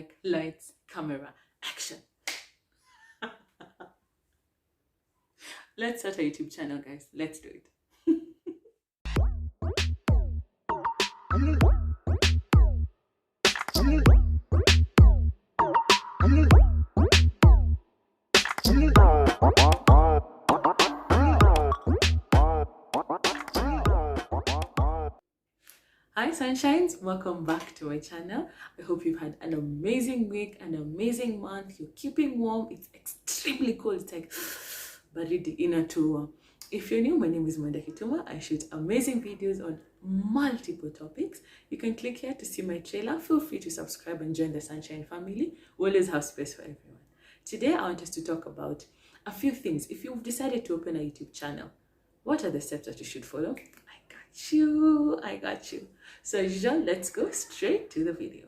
like, lights, camera, action. Let's start a YouTube channel, guys. Let's do it. Hi sunshines, welcome back to my channel. I hope you've had an amazing week, an amazing month. You're keeping warm. It's extremely cold. It's like baridi inatuwa. If you're new, my name is Mwenda Kituma. I shoot amazing videos on multiple topics. You can click here to see my trailer. Feel free to subscribe and join the Sunshine family. We always have space for everyone. Today I want us to talk about a few things. If you've decided to open a YouTube channel, what are the steps that you should follow? I got you. So as usual, let's go straight to the video.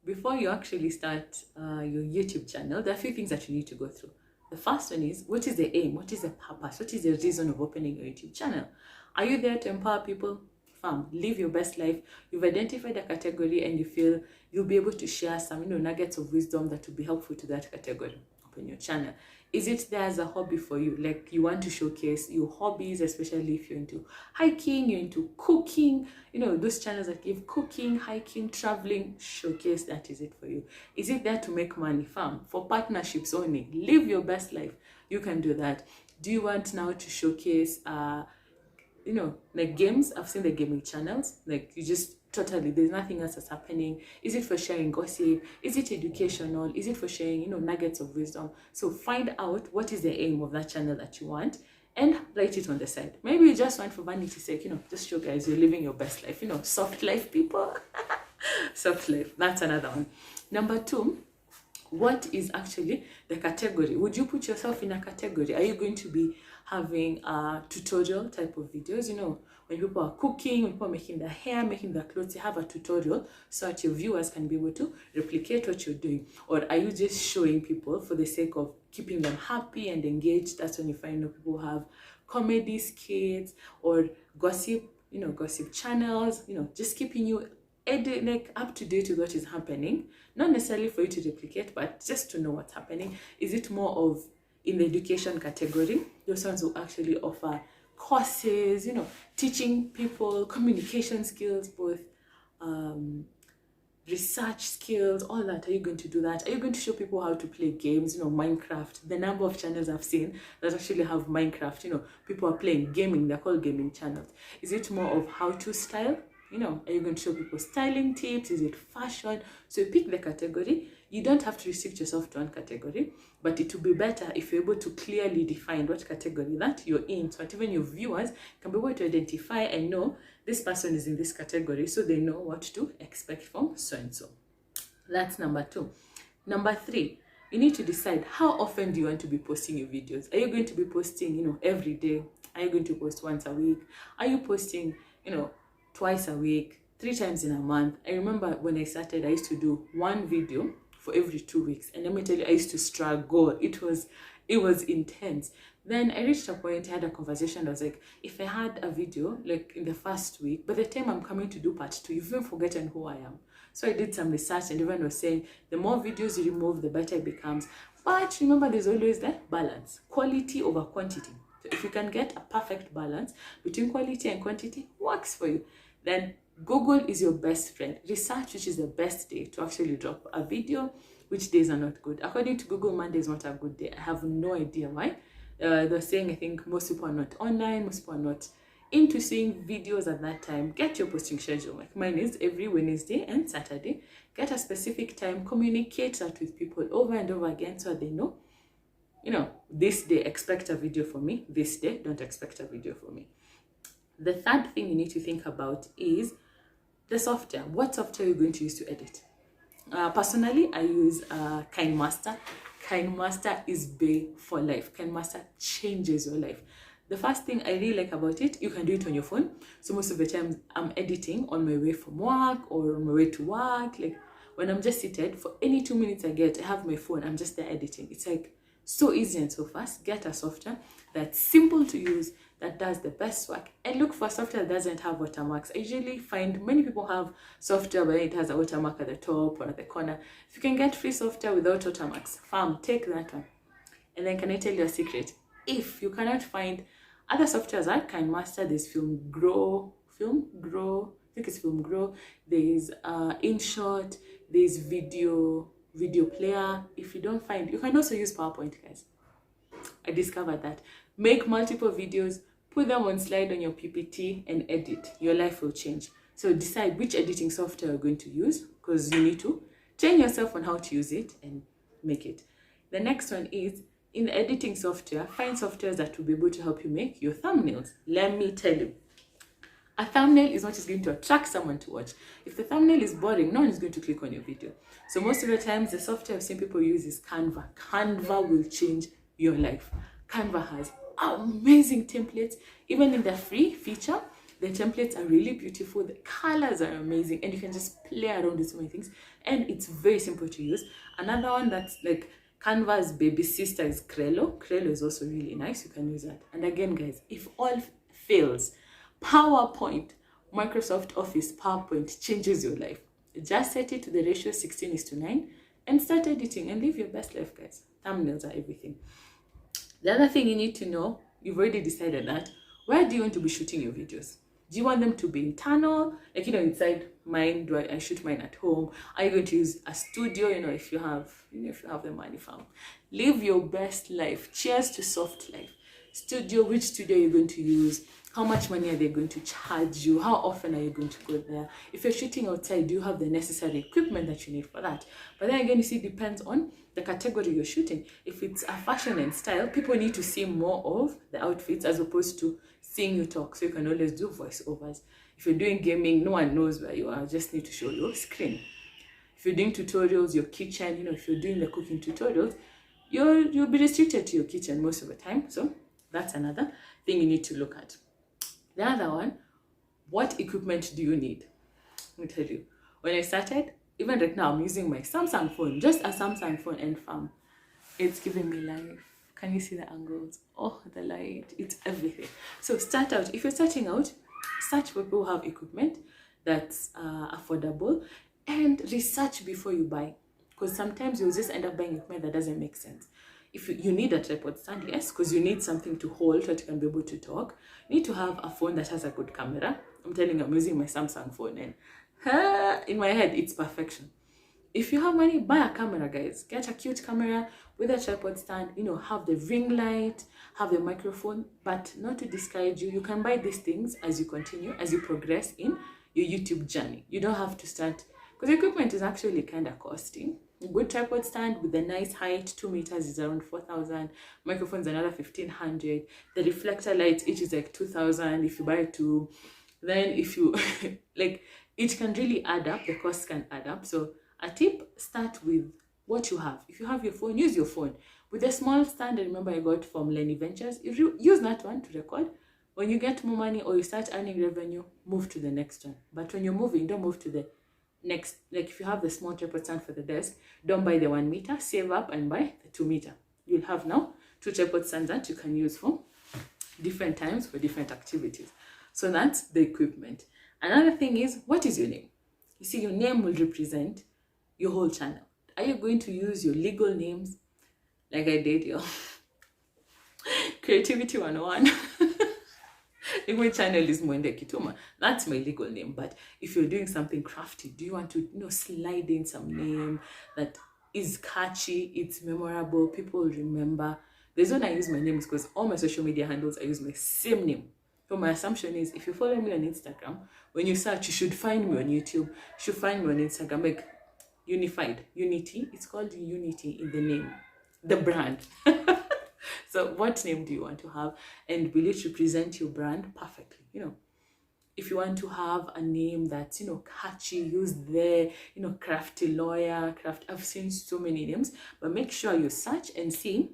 Before you actually start your YouTube channel, there are a few things that you need to go through. The first one is, what is the aim? What is the purpose? What is the reason of opening your YouTube channel? Are you there to empower people? Fam, live your best life. You've identified a category and you feel you'll be able to share some nuggets of wisdom that will be helpful to that category. Open your channel. Is it there as a hobby for you? Like you want to showcase your hobbies, especially if you're into hiking, you're into cooking, those channels that give cooking, hiking, traveling, showcase that. Is it for you? Is it there to make money? Fam, for partnerships only, live your best life. You can do that. Do you want now to showcase, like games? I've seen the gaming channels, like you just totally, there's nothing else that's happening. Is it for sharing gossip? Is it educational? Is it for sharing, nuggets of wisdom? So find out what is the aim of that channel that you want and write it on the side. Maybe you just want for vanity's sake, just show guys you're living your best life, soft life people. Soft life, that's another one. Number 2, what is actually the category? Would you put yourself in a category? Are you going to be having a tutorial type of videos? When people are cooking, when people are making their hair, making their clothes, you have a tutorial so that your viewers can be able to replicate what you're doing. Or are you just showing people for the sake of keeping them happy and engaged? That's when you find people have comedy skits or gossip, gossip channels, just keeping you up to date with what is happening. Not necessarily for you to replicate, but just to know what's happening. Is it more of in the education category? Those ones will actually offer courses, teaching people communication skills, both research skills, all that. Are you going to do that? Are you going to show people how to play games, Minecraft? The number of channels I've seen that actually have Minecraft, people are playing gaming, they're called gaming channels. Is it more of how to style? Are you going to show people styling tips? Is it fashion? So you pick the category. You don't have to restrict yourself to one category, but it will be better if you're able to clearly define what category that you're in, so that even your viewers can be able to identify and know this person is in this category, so they know what to expect from so-and-so. That's number 2. Number 3, you need to decide how often do you want to be posting your videos. Are you going to be posting, every day? Are you going to post once a week? Are you posting, twice a week, 3 times in a month? I remember when I started, I used to do one video for every 2 weeks, and let me tell you, I used to struggle. It was intense. Then I reached a point, I had a conversation. I was like, if I had a video like in the first week, by the time I'm coming to do part 2, you've even forgotten who I am. So I did some research, and everyone was saying the more videos you remove, the better it becomes. But remember, there's always that balance, quality over quantity. So if you can get a perfect balance between quality and quantity, works for you, then Google is your best friend. Research which is the best day to actually drop a video, which days are not good. According to Google, Monday is not a good day. I have no idea why. They're saying, I think most people are not online, most people are not into seeing videos at that time. Get your posting schedule. Like mine is every Wednesday and Saturday. Get a specific time, communicate that with people over and over again so they know, this day expect a video for me, this day don't expect a video for me. The third thing you need to think about is the software. What software are you going to use to edit? Personally, I use KineMaster. KineMaster is big for life. KineMaster changes your life. The first thing I really like about it, you can do it on your phone. So most of the time I'm editing on my way from work or on my way to work. Like when I'm just seated, for any 2 minutes I get, I have my phone, I'm just there editing. It's like so easy and so fast. Get a software that's simple to use, that does the best work, and look for software that doesn't have watermarks. I usually find many people have software where it has a watermark at the top or at the corner. If you can get free software without watermarks, fam, take that one. And then can I tell you a secret? If you cannot find other softwares like KineMaster, there's Film Grow, I think it's Film Grow, there's InShot, there's video player. If you don't find, you can also use PowerPoint, guys. I discovered that. Make multiple videos, put them on slide on your PPT and edit. Your life will change. So decide which editing software you're going to use, because you need to train yourself on how to use it and make it. The next one is, in the editing software, find softwares that will be able to help you make your thumbnails. Let me tell you, a thumbnail is what is going to attract someone to watch. If the thumbnail is boring, no one is going to click on your video. So most of the times, the software I've seen people use is Canva. Canva will change your life. Canva has amazing templates. Even in the free feature, the templates are really beautiful. The colors are amazing, and you can just play around with so many things. And it's very simple to use. Another one that's like Canva's baby sister is Crello. Crello is also really nice. You can use that. And again, guys, if all fails, PowerPoint, Microsoft Office PowerPoint changes your life. Just set it to the ratio 16:9 and start editing and live your best life, guys. Thumbnails are everything. The other thing you need to know, you've already decided that, where do you want to be shooting your videos? Do you want them to be internal? Like, inside mine, do I shoot mine at home? Are you going to use a studio? If you have the money, fam. Live your best life. Cheers to soft life. Studio, which studio are you going to use? How much money are they going to charge you? How often are you going to go there? If you're shooting outside, do you have the necessary equipment that you need for that? But then again, you see, it depends on the category you're shooting. If it's a fashion and style, people need to see more of the outfits as opposed to seeing you talk. So you can always do voiceovers. If you're doing gaming, no one knows where you are. Just need to show your screen. If you're doing tutorials, your kitchen, if you're doing the cooking tutorials, you'll be restricted to your kitchen most of the time. So that's another thing you need to look at. The other one, what equipment do you need? Let me tell you, when I started, even right now, I'm using my Samsung phone, just a Samsung phone, and fam, it's giving me life. Can you see the angles? Oh, the light, it's everything. So start out. If you're starting out, search for people who have equipment that's affordable, and research before you buy, because sometimes you'll just end up buying equipment that doesn't make sense. If you need a tripod stand, yes, because you need something to hold so that you can be able to talk. You need to have a phone that has a good camera. I'm telling you, I'm using my Samsung phone, and in my head, it's perfection. If you have money, buy a camera, guys. Get a cute camera with a tripod stand, have the ring light, have the microphone, but not to discourage you. You can buy these things as you continue, as you progress in your YouTube journey. You don't have to start, because equipment is actually kind of costing. A good tripod stand with a nice height, 2 meters, is around 4,000. Microphones another 1,500. The reflector lights, each is like 2,000 if you buy two. Then if you like, it can really add up. The cost can add up. So a tip, start with what you have. If you have your phone, use your phone. With a small stand, I remember I got from Lenny Ventures, if you use that one to record. When you get more money or you start earning revenue, move to the next one. But when you're moving, don't move to the next. Like if you have the small tripod stand for the desk, don't buy the 1 meter, save up and buy the 2 meter. You'll have now 2 tripod stands that you can use for different times for different activities. So that's the equipment. Another thing is, what is your name? You see, your name will represent your whole channel. Are you going to use your legal names like I did, yo? Creativity 101. Like my channel is Mwende Kituma. That's my legal name. But if you're doing something crafty, do you want to slide in some name that is catchy, it's memorable, people will remember? The reason I use my name is because all my social media handles, I use my same name. So my assumption is, if you follow me on Instagram, when you search, you should find me on YouTube, you should find me on Instagram, like unified, unity. It's called unity in the name, the brand. So what name do you want to have, and will it represent your brand perfectly? If you want to have a name that's catchy, use the crafty lawyer, I've seen so many names, but make sure you search and see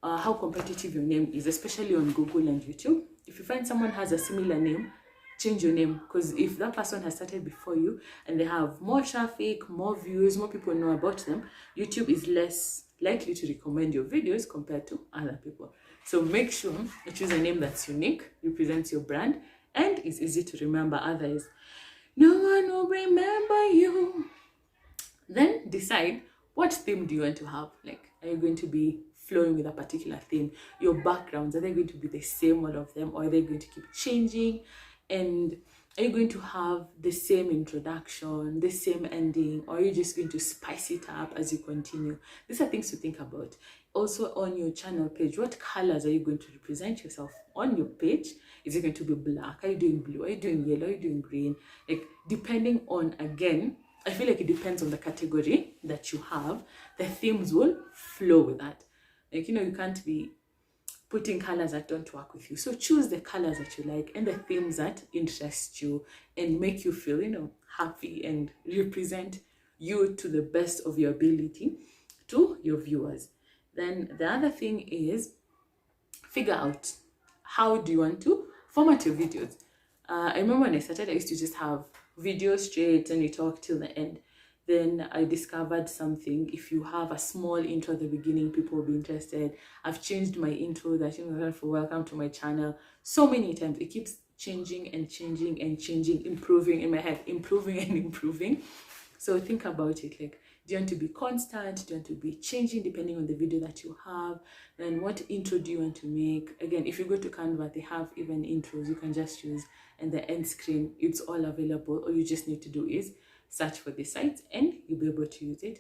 how competitive your name is, especially on Google and YouTube. If you find someone has a similar name, change your name, because if that person has started before you and they have more traffic, more views, more people know about them, YouTube is less likely to recommend your videos compared to other people. So make sure you choose a name that's unique, represents your brand, and is easy to remember. Otherwise, no one will remember you. Then decide what theme do you want to have. Like, are you going to be flowing with a particular theme? Your backgrounds, are they going to be the same, all of them, or are they going to keep changing? And are you going to have the same introduction, the same ending, or are you just going to spice it up as you continue? These are things to think about. Also, on your channel page, what colors are you going to represent yourself on your page? Is it going to be black? Are you doing blue? Are you doing yellow? Are you doing green? Like, depending on, again, I feel like it depends on the category that you have. The themes will flow with that. Like, you can't be putting colors that don't work with you. So choose the colors that you like and the themes that interest you and make you feel, happy and represent you to the best of your ability to your viewers. Then the other thing is figure out how do you want to format your videos. I remember when I started, I used to just have videos straight and you talk till the end. Then I discovered something. If you have a small intro at the beginning, people will be interested. I've changed my intro that for welcome to my channel so many times. It keeps changing and changing and changing, improving in my head, improving and improving. So think about it. Like, do you want to be constant? Do you want to be changing depending on the video that you have? Then what intro do you want to make? Again, if you go to Canva, they have even intros you can just use, and the end screen, it's all available. All you just need to do is search for the site and you'll be able to use it.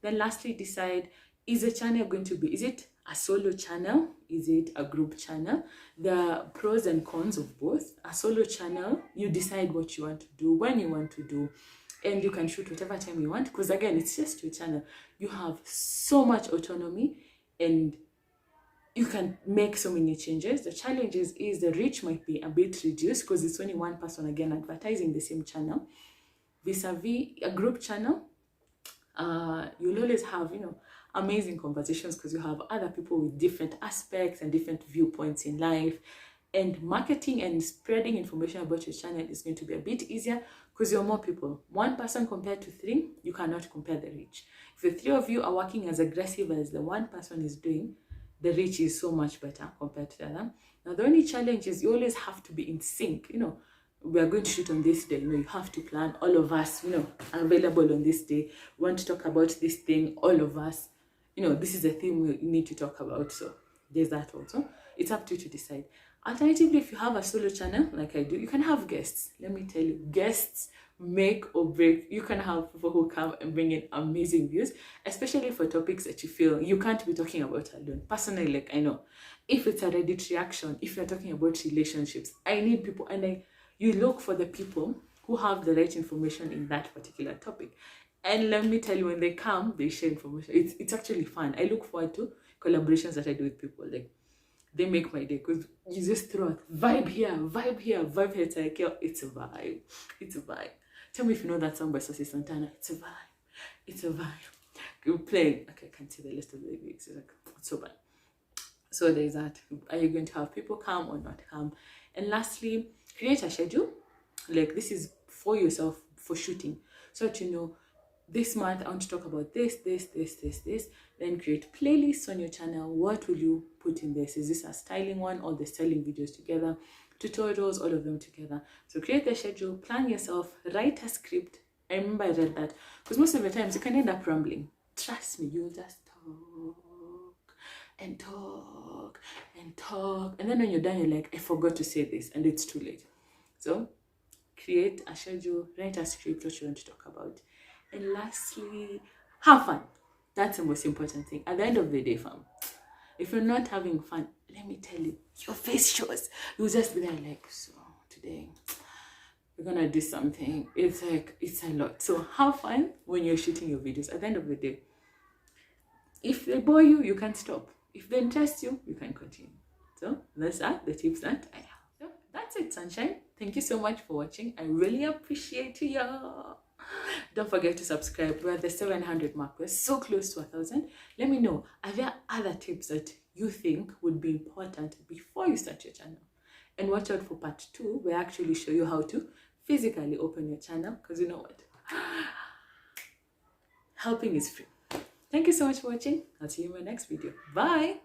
Then lastly, decide, is the channel going to be, is it a solo channel? Is it a group channel? The pros and cons of both. A solo channel, you decide what you want to do, when you want to do, and you can shoot whatever time you want, because again, it's just your channel. You have so much autonomy and you can make so many changes. The challenge is the reach might be a bit reduced because it's only one person, again, advertising the same channel. Vis-a-vis a group channel, you'll always have, amazing conversations because you have other people with different aspects and different viewpoints in life. And marketing and spreading information about your channel is going to be a bit easier because you're more people. One person compared to three, you cannot compare the reach. If the three of you are working as aggressive as the one person is doing, the reach is so much better compared to the other. Now, the only challenge is you always have to be in sync. We are going to shoot on this day. You have to plan. All of us, are available on this day. We want to talk about this thing. All of us, this is a thing we need to talk about. So there's that also. It's up to you to decide. Alternatively, if you have a solo channel like I do, you can have guests. Let me tell you, guests make or break. You can have people who come and bring in amazing views, especially for topics that you feel you can't be talking about alone. Personally, like, I know if it's a Reddit reaction, if you're talking about relationships, I need people, and you look for the people who have the right information in that particular topic. And let me tell you, when they come, they share information. It's actually fun. I look forward to collaborations that I do with people. Like, they make my day because you just throw a vibe here, vibe here, vibe here. It's like, it's a vibe. It's a vibe. Tell me if you know that song by Saucy Santana. It's a vibe. It's a vibe. You play. Okay, I can't see the list of the lyrics. It's like, it's so bad. So there's that. Are you going to have people come or not come? And lastly, create a schedule. Like, this is for yourself, for shooting. So that this month I want to talk about this. Then create playlists on your channel. What will you put in this? Is this a styling one, or the styling videos together? Tutorials, all of them together. So create the schedule, plan yourself, write a script. I remember I read that because most of the times you can end up rambling. Trust me, you'll just talk and talk and talk. And then when you're done, you're like, I forgot to say this, and it's too late. So create a schedule, write a script, what you want to talk about. And lastly, have fun. That's the most important thing. At the end of the day, fam, if you're not having fun, let me tell you, your face shows. You'll just be there like, so today we're gonna do something. It's like, it's a lot. So have fun when you're shooting your videos. At the end of the day, if they bore you, you can't stop. If they interest you, you can continue. So that's the tips that I have. So that's it, sunshine. Thank you so much for watching. I really appreciate you. Don't forget to subscribe. We're at the 700 mark. We're so close to 1,000. Let me know, are there other tips that you think would be important before you start your channel? And watch out for part 2, where I actually show you how to physically open your channel, because you know what? Helping is free. Thank you so much for watching. I'll see you in my next video. Bye.